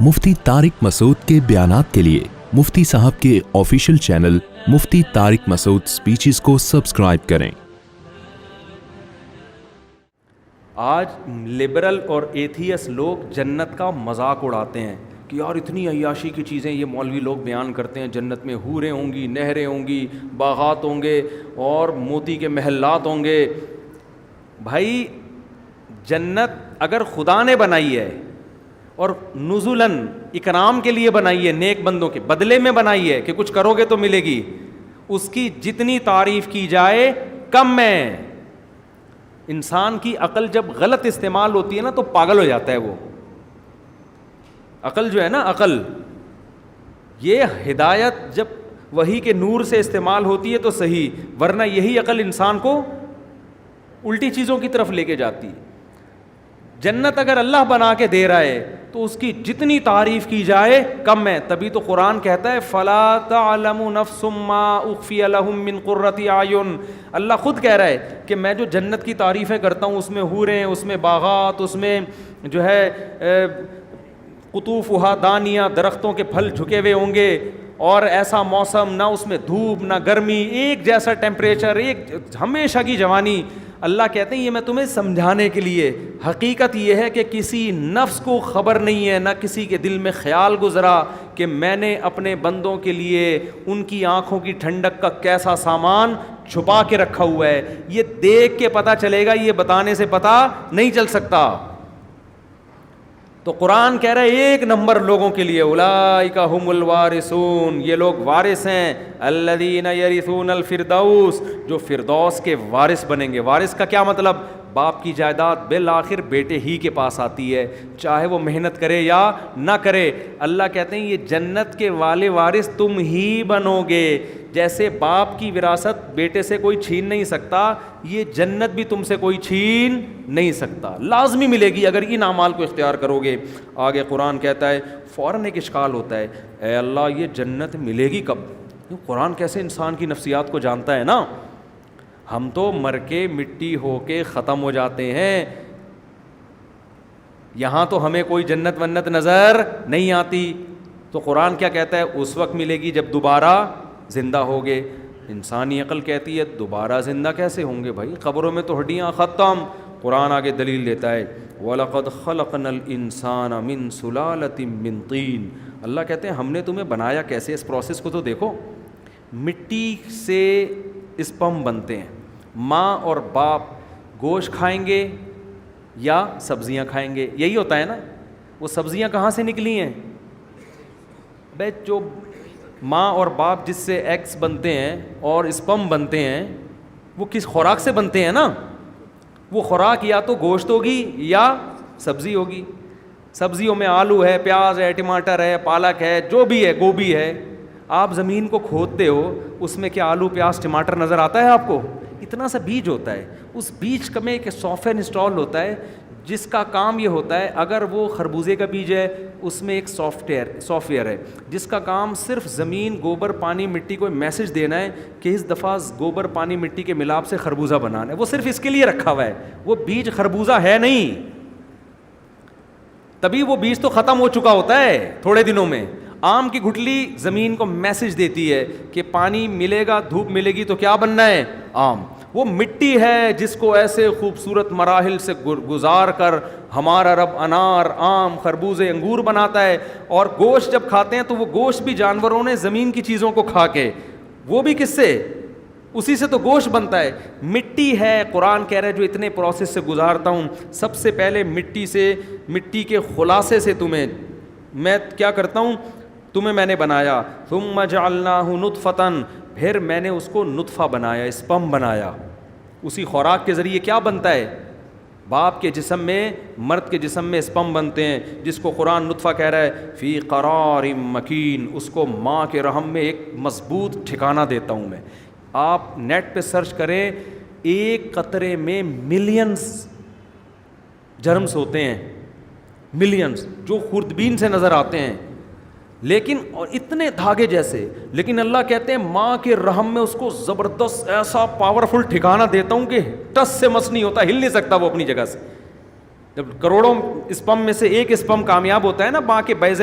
مفتی طارق مسعود کے بیانات کے لیے مفتی صاحب کے آفیشیل چینل مفتی طارق مسعود سپیچز کو سبسکرائب کریں۔ آج لبرل اور ایتھیس لوگ جنت کا مذاق اڑاتے ہیں کہ یار اتنی عیاشی کی چیزیں یہ مولوی لوگ بیان کرتے ہیں، جنت میں حوریں ہوں گی، نہریں ہوں گی، باغات ہوں گے اور موتی کے محلات ہوں گے۔ بھائی جنت اگر خدا نے بنائی ہے اور نزلاً اکرام کے لیے بنائی ہے، نیک بندوں کے بدلے میں بنائی ہے کہ کچھ کرو گے تو ملے گی، اس کی جتنی تعریف کی جائے کم ہے۔ انسان کی عقل جب غلط استعمال ہوتی ہے نا تو پاگل ہو جاتا ہے وہ۔ عقل جو ہے نا، عقل یہ ہدایت جب وحی کے نور سے استعمال ہوتی ہے تو صحیح، ورنہ یہی عقل انسان کو الٹی چیزوں کی طرف لے کے جاتی ہے۔ جنت اگر اللہ بنا کے دے رہا ہے تو اس کی جتنی تعریف کی جائے کم ہے۔ تبھی تو قرآن کہتا ہے فَلَا تَعْلَمُ نَفْسٌ مَّا أُخْفِيَ لَهُم مِّن قُرَّةِ أَعْيُنٍ۔ اللہ خود کہہ رہا ہے کہ میں جو جنت کی تعریفیں کرتا ہوں، اس میں حوریں، اس میں باغات، اس میں جو ہے قطوفہا دانیہ، درختوں کے پھل جھکے ہوئے ہوں گے، اور ایسا موسم، نہ اس میں دھوپ نہ گرمی، ایک جیسا ٹیمپریچر، ایک ہمیشہ کی جوانی۔ اللہ کہتے ہیں یہ میں تمہیں سمجھانے کے لیے۔ حقیقت یہ ہے کہ کسی نفس کو خبر نہیں ہے، نہ کسی کے دل میں خیال گزرا کہ میں نے اپنے بندوں کے لیے ان کی آنکھوں کی ٹھنڈک کا کیسا سامان چھپا کے رکھا ہوا ہے۔ یہ دیکھ کے پتہ چلے گا، یہ بتانے سے پتہ نہیں چل سکتا۔ تو قرآن کہہ رہا ہے ایک نمبر لوگوں کے لیے اولئک ھم الوارثون، یہ لوگ وارث ہیں، الذین یرثون الفردوس، جو فردوس کے وارث بنیں گے۔ وارث کا کیا مطلب؟ باپ کی جائیداد بالآخر بیٹے ہی کے پاس آتی ہے، چاہے وہ محنت کرے یا نہ کرے۔ اللہ کہتے ہیں یہ جنت کے والے وارث تم ہی بنو گے۔ جیسے باپ کی وراثت بیٹے سے کوئی چھین نہیں سکتا، یہ جنت بھی تم سے کوئی چھین نہیں سکتا، لازمی ملے گی اگر ان اعمال کو اختیار کرو گے۔ آگے قرآن کہتا ہے، فوراً ایک اشکال ہوتا ہے، اے اللہ یہ جنت ملے گی کب؟ قرآن کیسے انسان کی نفسیات کو جانتا ہے نا۔ ہم تو مر کے مٹی ہو کے ختم ہو جاتے ہیں، یہاں تو ہمیں کوئی جنت ونت نظر نہیں آتی۔ تو قرآن کیا کہتا ہے؟ اس وقت ملے گی جب دوبارہ زندہ ہوگے۔ انسانی عقل کہتی ہے دوبارہ زندہ کیسے ہوں گے بھائی، قبروں میں تو ہڈیاں ختم۔ قرآن آگے دلیل دیتا ہے وَلَقَدْ خَلَقْنَا الْإِنسَانَ مِنْ سُلَالَةٍ مِّن طِينٍ۔ اللہ کہتے ہیں ہم نے تمہیں بنایا کیسے، اس پروسیس کو تو دیکھو۔ مٹی سے اسپم بنتے ہیں۔ ماں اور باپ گوشت کھائیں گے یا سبزیاں کھائیں گے، یہی ہوتا ہے نا۔ وہ سبزیاں کہاں سے نکلی ہیں بھائی؟ جو ماں اور باپ جس سے ایگز بنتے ہیں اور اسپم بنتے ہیں، وہ کس خوراک سے بنتے ہیں نا؟ وہ خوراک یا تو گوشت ہوگی یا سبزی ہوگی۔ سبزیوں میں آلو ہے، پیاز ہے، ٹماٹر ہے، پالک ہے، جو بھی ہے، گوبھی ہے۔ آپ زمین کو کھودتے ہو، اس میں کیا آلو پیاز ٹماٹر نظر آتا ہے آپ کو؟ اتنا سا بیج ہوتا ہے، اس بیج میں ایک سافٹ ویئر انسٹال ہوتا ہے جس کا کام یہ ہوتا ہے، اگر وہ خربوزے کا بیج ہے اس میں ایک سافٹ ویئر ہے جس کا کام صرف زمین، گوبر، پانی، مٹی کو میسج دینا ہے کہ اس دفعہ گوبر، پانی، مٹی کے ملاپ سے خربوزہ بنانا ہے۔ وہ صرف اس کے لیے رکھا ہوا ہے، وہ بیج خربوزہ ہے نہیں، تبھی وہ بیج تو ختم ہو چکا ہوتا ہے تھوڑے دنوں میں۔ آم کی گٹھلی زمین کو میسج دیتی ہے کہ پانی ملے گا، دھوپ ملے گی تو کیا بننا ہے؟ آم۔ وہ مٹی ہے جس کو ایسے خوبصورت مراحل سے گزار کر ہمارا رب انار، آم، خربوزے، انگور بناتا ہے۔ اور گوشت جب کھاتے ہیں تو وہ گوشت بھی جانوروں نے زمین کی چیزوں کو کھا کے، وہ بھی کس سے؟ اسی سے تو گوشت بنتا ہے۔ مٹی ہے، قرآن کہہ رہا ہے جو اتنے پروسیس سے گزارتا ہوں، سب سے پہلے مٹی سے، مٹی کے خلاصے سے تمہیں میں کیا کرتا ہوں؟ تمہیں میں نے بنایا۔ ثم جعلناہ نطفۃ، پھر میں نے اس کو نطفہ بنایا، اسپم بنایا۔ اسی خوراک کے ذریعے کیا بنتا ہے؟ باپ کے جسم میں، مرد کے جسم میں اسپم بنتے ہیں، جس کو قرآن نطفہ کہہ رہا ہے، فی قرار مکین، اس کو ماں کے رحم میں ایک مضبوط ٹھکانہ دیتا ہوں میں۔ آپ نیٹ پہ سرچ کریں، ایک قطرے میں ملینز جرمز ہوتے ہیں، ملینز، جو خوردبین سے نظر آتے ہیں، لیکن اور اتنے دھاگے جیسے، لیکن اللہ کہتے ہیں ماں کے رحم میں اس کو زبردست ایسا پاورفل ٹھکانہ دیتا ہوں کہ ٹس سے مس نہیں ہوتا، ہل نہیں سکتا وہ اپنی جگہ سے۔ جب کروڑوں اسپم میں سے ایک اسپم کامیاب ہوتا ہے نا ماں کے بیضے